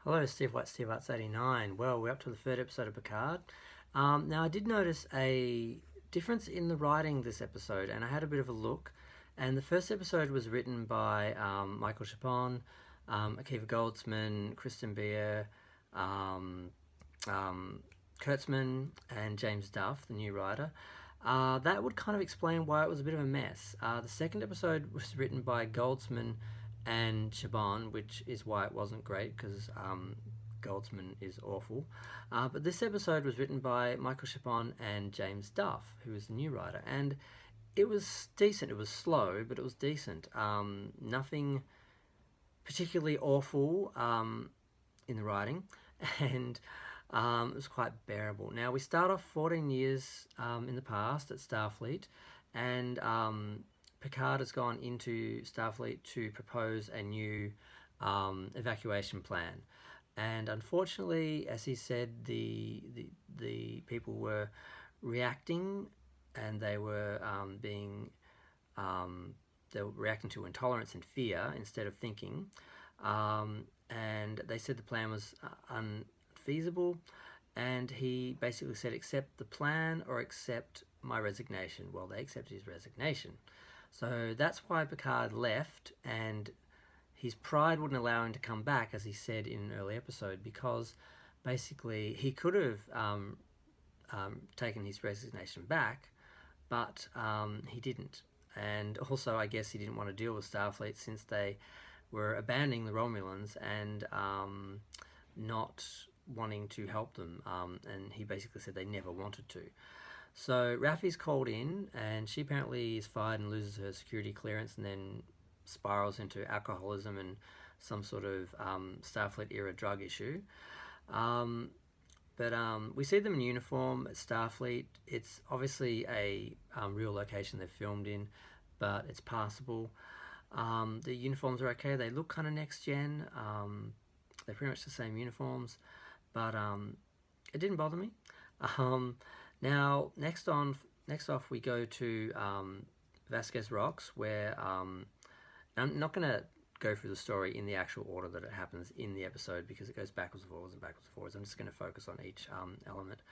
Hello, Steve Watts 89. Well, we're up to the third episode of Picard. Now, I did notice a difference in the writing this episode, and I had a bit of a look. And the first episode was written by Michael Chabon, Akiva Goldsman, Kristen Beer, um, Kurtzman, and James Duff, the new writer. That would kind of explain why it was a bit of a mess. The second episode was written by Goldsman and Chabon, which is why it wasn't great because Goldsman is awful. But this episode was written by Michael Chabon and James Duff, who is the new writer, and it was decent. It was slow, but it was decent. Nothing particularly awful in the writing, and it was quite bearable. Now, we start off 14 years in the past at Starfleet, and Picard has gone into Starfleet to propose a new evacuation plan. And unfortunately, as he said, the people were reacting, and they were they were reacting to intolerance and fear instead of thinking. And they said the plan was unfeasible, and he basically said, accept the plan or accept my resignation. Well, they accepted his resignation. So that's why Picard left, and his pride wouldn't allow him to come back, as he said in an early episode, because basically he could have taken his resignation back, but he didn't. And also, I guess he didn't want to deal with Starfleet since they were abandoning the Romulans and not wanting to help them. And he basically said they never wanted to. So Raffi's called in, and she apparently is fired and loses her security clearance, and then spirals into alcoholism and some sort of Starfleet era drug issue. But we see them in uniform at Starfleet. It's obviously a real location they've filmed in, but it's passable. The uniforms are okay. They look kind of next gen. They're pretty much the same uniforms, but it didn't bother me. Now, next off, we go to Vasquez Rocks, where I'm not going to go through the story in the actual order that it happens in the episode because it goes backwards and forwards and backwards and forwards. I'm just going to focus on each element.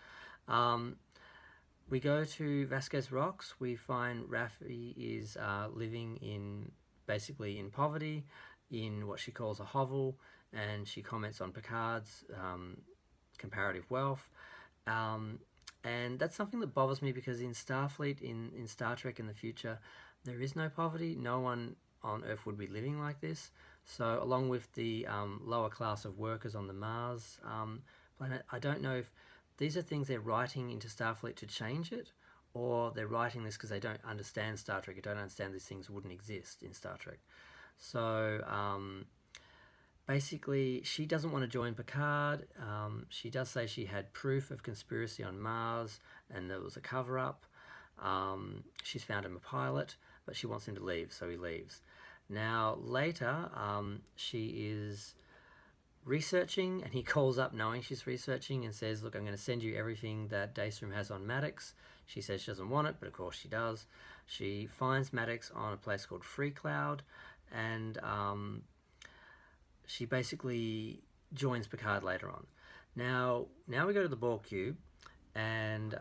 We go to Vasquez Rocks. We find Raffi is living basically in poverty, in what she calls a hovel, and she comments on Picard's comparative wealth. And that's something that bothers me because in Starfleet, in Star Trek in the future, there is no poverty. No one on Earth would be living like this. So along with the lower class of workers on the Mars planet, I don't know if these are things they're writing into Starfleet to change it, or they're writing this because they don't understand Star Trek. They don't understand these things wouldn't exist in Star Trek. So basically, she doesn't want to join Picard. She does say she had proof of conspiracy on Mars and there was a cover-up. She's found him a pilot, but she wants him to leave, so he leaves. Now, later, she is researching, and he calls up knowing she's researching and says, look, I'm going to send you everything that Daystrom has on Maddox. She says she doesn't want it, but of course she does. She finds Maddox on a place called Free Cloud, and she basically joins Picard later on. Now we go to the Borg Cube, and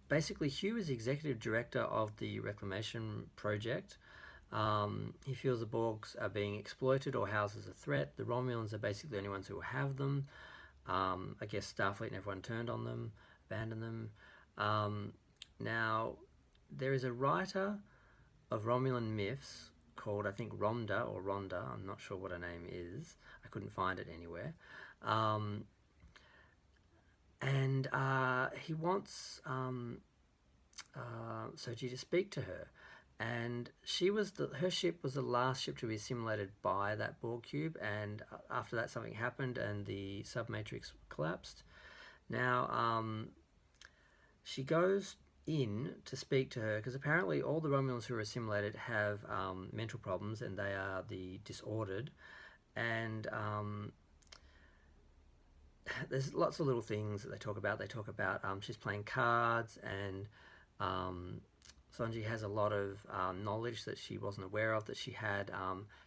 basically Hugh is the executive director of the Reclamation Project. He feels the Borgs are being exploited or housed as a threat. The Romulans are basically the only ones who have them. I guess Starfleet and everyone turned on them, abandoned them. Now, there is a writer of Romulan myths called, I think, Rhonda or Rhonda. I'm not sure what her name is. I couldn't find it anywhere. And he wants Soji to speak to her. And her ship was the last ship to be assimilated by that Borg cube, and after that something happened and the submatrix collapsed. Now, she goes in to speak to her because apparently all the Romulans who are assimilated have mental problems, and they are the disordered. And there's lots of little things that they talk about. They talk about she's playing cards and Sonji has a lot of knowledge that she wasn't aware of that she had.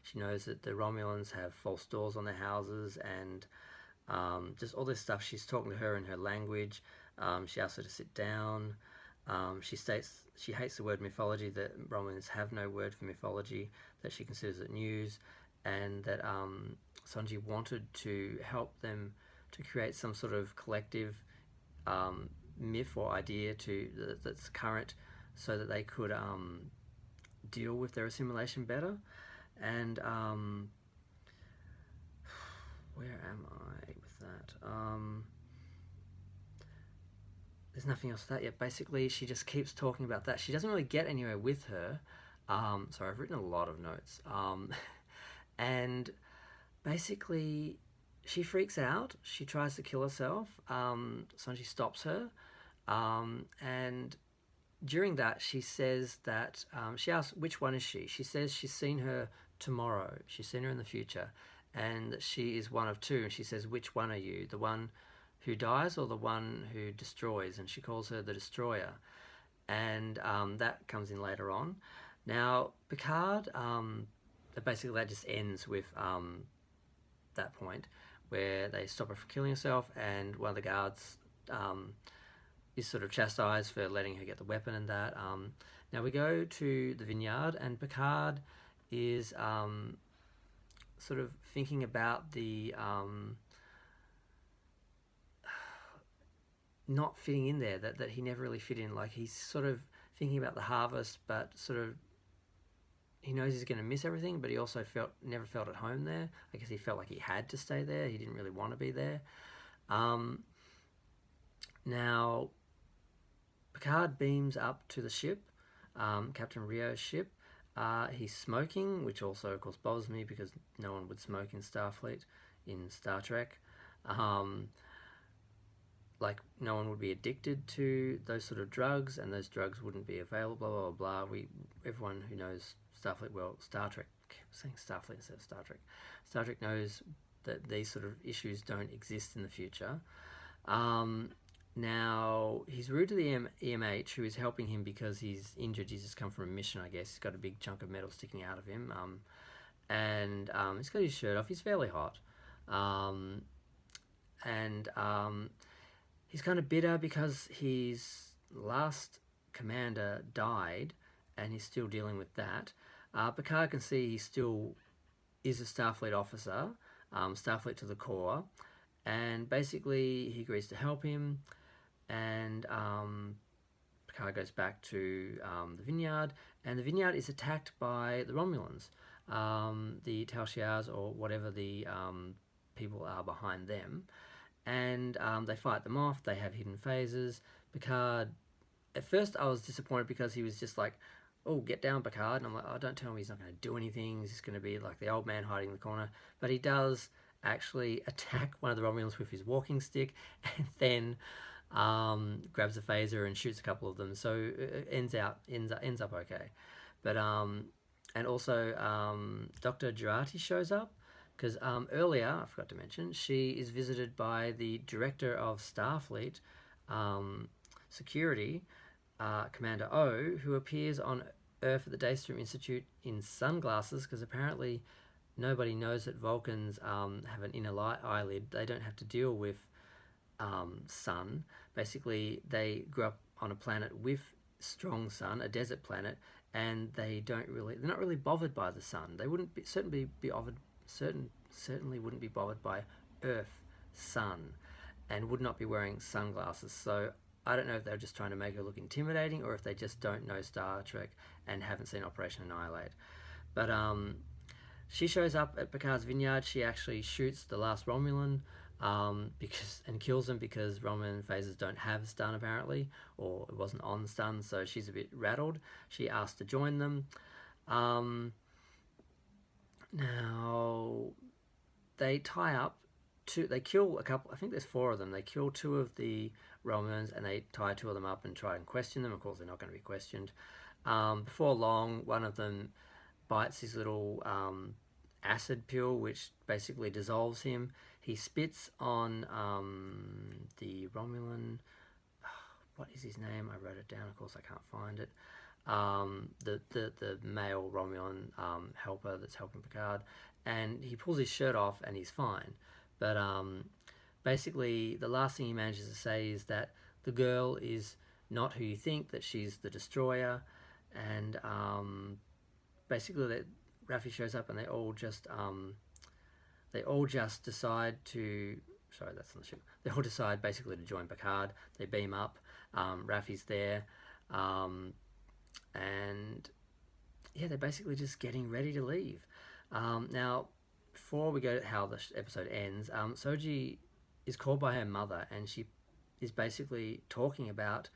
She knows that the Romulans have false doors on their houses and just all this stuff. She's talking to her in her language. She asks her to sit down. She states she hates the word mythology, that Romulans have no word for mythology, that she considers it news, and that Sonji wanted to help them to create some sort of collective myth or idea that's current, so that they could deal with their assimilation better. And where am I with that? There's nothing else to that yet. Basically, she just keeps talking about that. She doesn't really get anywhere with her. Sorry, I've written a lot of notes. And basically, she freaks out. She tries to kill herself. Sonji stops her. And during that, she says that, she asks, which one is she? She says she's seen her tomorrow. She's seen her in the future. And that she is one of two. And she says, which one are you? The one who dies or the one who destroys? And she calls her the destroyer. And that comes in later on. Now, Picard, basically that just ends with that point where they stop her from killing herself, and one of the guards is sort of chastised for letting her get the weapon and that. Now we go to the vineyard, and Picard is sort of thinking about the not fitting in there, that he never really fit in. Like, he's sort of thinking about the harvest, but sort of he knows he's going to miss everything, but he also never felt at home there. I guess he felt like he had to stay there. He didn't really want to be there. Now, Picard beams up to the ship, Captain Rio's ship. He's smoking, which also, of course, bothers me because no one would smoke in Starfleet, in Star Trek. Like, no one would be addicted to those sort of drugs, and those drugs wouldn't be available, blah, blah, blah. Everyone who knows Starfleet, well, Star Trek, I keep saying Starfleet instead of Star Trek. Star Trek knows that these sort of issues don't exist in the future. Now, he's rude to the EMH, who is helping him because he's injured. He's just come from a mission, I guess. He's got a big chunk of metal sticking out of him. And he's got his shirt off. He's fairly hot. He's kind of bitter because his last commander died, and he's still dealing with that. Picard can see he still is a Starfleet officer, Starfleet to the core, and basically he agrees to help him, and Picard goes back to the vineyard, and the vineyard is attacked by the Romulans, the Tal Shiars, or whatever the people are behind them. And they fight them off. They have hidden phases. Picard, at first I was disappointed because he was just like, oh, get down, Picard. And I'm like, oh, don't tell me he's not going to do anything. He's just going to be like the old man hiding in the corner. But he does actually attack one of the Romulans with his walking stick, and then grabs a phaser and shoots a couple of them. So it ends up okay. But and also Dr. Jurati shows up. Because earlier, I forgot to mention, she is visited by the director of Starfleet Security, Commander O, who appears on Earth at the Daystrom Institute in sunglasses, because apparently nobody knows that Vulcans have an inner eyelid. They don't have to deal with sun. Basically, they grew up on a planet with strong sun, a desert planet, and they're not really bothered by the sun. They wouldn't certainly wouldn't be bothered by Earth, sun, and would not be wearing sunglasses. So I don't know if they're just trying to make her look intimidating, or if they just don't know Star Trek and haven't seen Operation Annihilate. But she shows up at Picard's vineyard. She actually shoots the last Romulan and kills him, because Romulan phasers don't have stun apparently, or it wasn't on stun, so she's a bit rattled. She asked to join them. Now, they they kill a couple, I think there's 4 of them. They kill 2 of the Romulans, and they tie 2 of them up and try and question them. Of course, they're not going to be questioned. Before long, one of them bites his little acid pill, which basically dissolves him. He spits on the Romulan. What is his name? I wrote it down. Of course, I can't find it. the male Romulan helper that's helping Picard, and he pulls his shirt off and he's fine. But basically, the last thing he manages to say is that the girl is not who you think, that she's the destroyer, and basically that Raffi shows up and they all just decide to. Sorry, that's on the ship. They all decide basically to join Picard. They beam up. Raffi's there. And yeah, they're basically just getting ready to leave. Now, before we go to how the episode ends, Soji is called by her mother, and she is basically talking about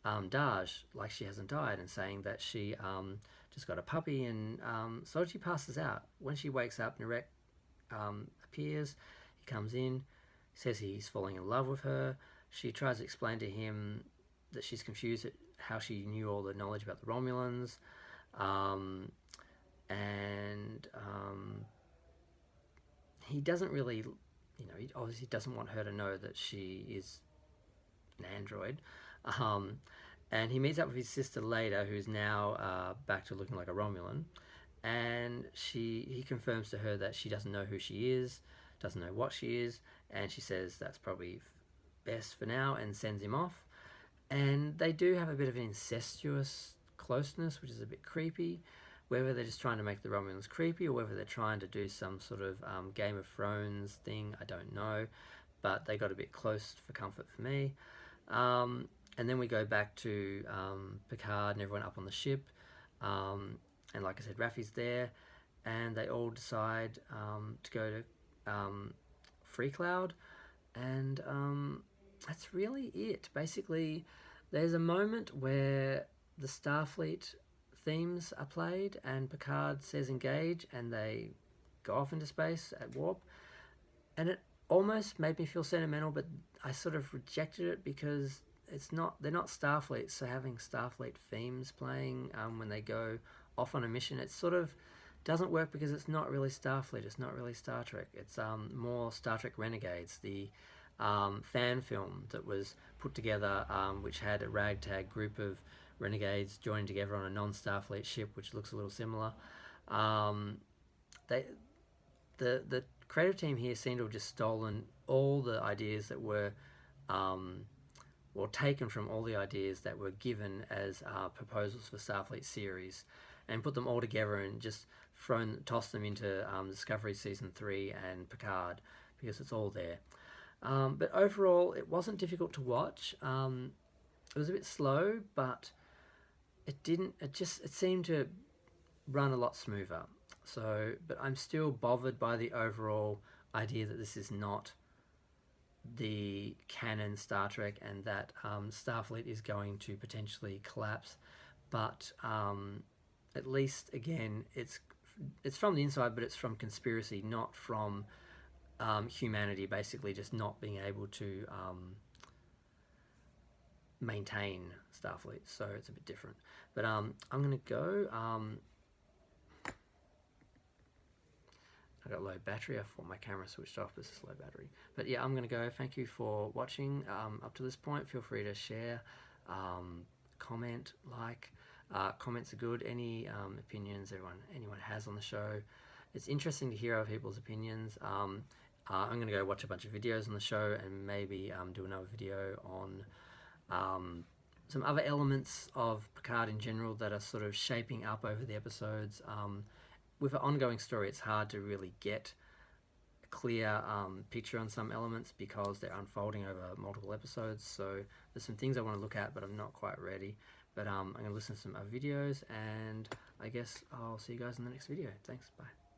Daj like she hasn't died, and saying that she just got a puppy, and Soji passes out. When she wakes up, Narek appears. He comes in, says he's falling in love with her. She tries to explain to him that she's confused at how she knew all the knowledge about the Romulans, and he doesn't really, he obviously doesn't want her to know that she is an android. And he meets up with his sister later, who's now back to looking like a Romulan, and he confirms to her that she doesn't know who she is, doesn't know what she is, and she says that's probably best for now, and sends him off. And they do have a bit of an incestuous closeness, which is a bit creepy. Whether they're just trying to make the Romulans creepy, or whether they're trying to do some sort of Game of Thrones thing, I don't know. But they got a bit close for comfort for me. And then we go back to Picard and everyone up on the ship. And like I said, Raffi's there. And they all decide to go to Free Cloud. And that's really it. Basically, there's a moment where the Starfleet themes are played and Picard says engage, and they go off into space at warp, and it almost made me feel sentimental, but I sort of rejected it because they're not Starfleet, so having Starfleet themes playing when they go off on a mission, it sort of doesn't work because it's not really Starfleet, it's not really Star Trek, it's more Star Trek Renegades, the fan film that was put together, which had a ragtag group of renegades joining together on a non-Starfleet ship, which looks a little similar. The creative team here seemed to have just stolen all the ideas that were, or taken from all the ideas that were given as proposals for Starfleet series, and put them all together and just tossed them into Discovery Season 3 and Picard, because it's all there. But overall, it wasn't difficult to watch. It was a bit slow, but it seemed to run a lot smoother. So, but I'm still bothered by the overall idea that this is not the canon Star Trek, and that Starfleet is going to potentially collapse. But at least, again, it's from the inside, but it's from conspiracy, not from humanity basically just not being able to maintain Starfleet, so it's a bit different. But I'm going to go. I got low battery. I thought my camera switched off, but it's just low battery. But yeah, I'm going to go. Thank you for watching up to this point. Feel free to share, comment, like. Comments are good. Any opinions anyone has on the show. It's interesting to hear other people's opinions. I'm going to go watch a bunch of videos on the show, and maybe do another video on some other elements of Picard in general that are sort of shaping up over the episodes. With an ongoing story, it's hard to really get a clear picture on some elements because they're unfolding over multiple episodes. So there's some things I want to look at, but I'm not quite ready. But I'm going to listen to some other videos, and I guess I'll see you guys in the next video. Thanks, bye.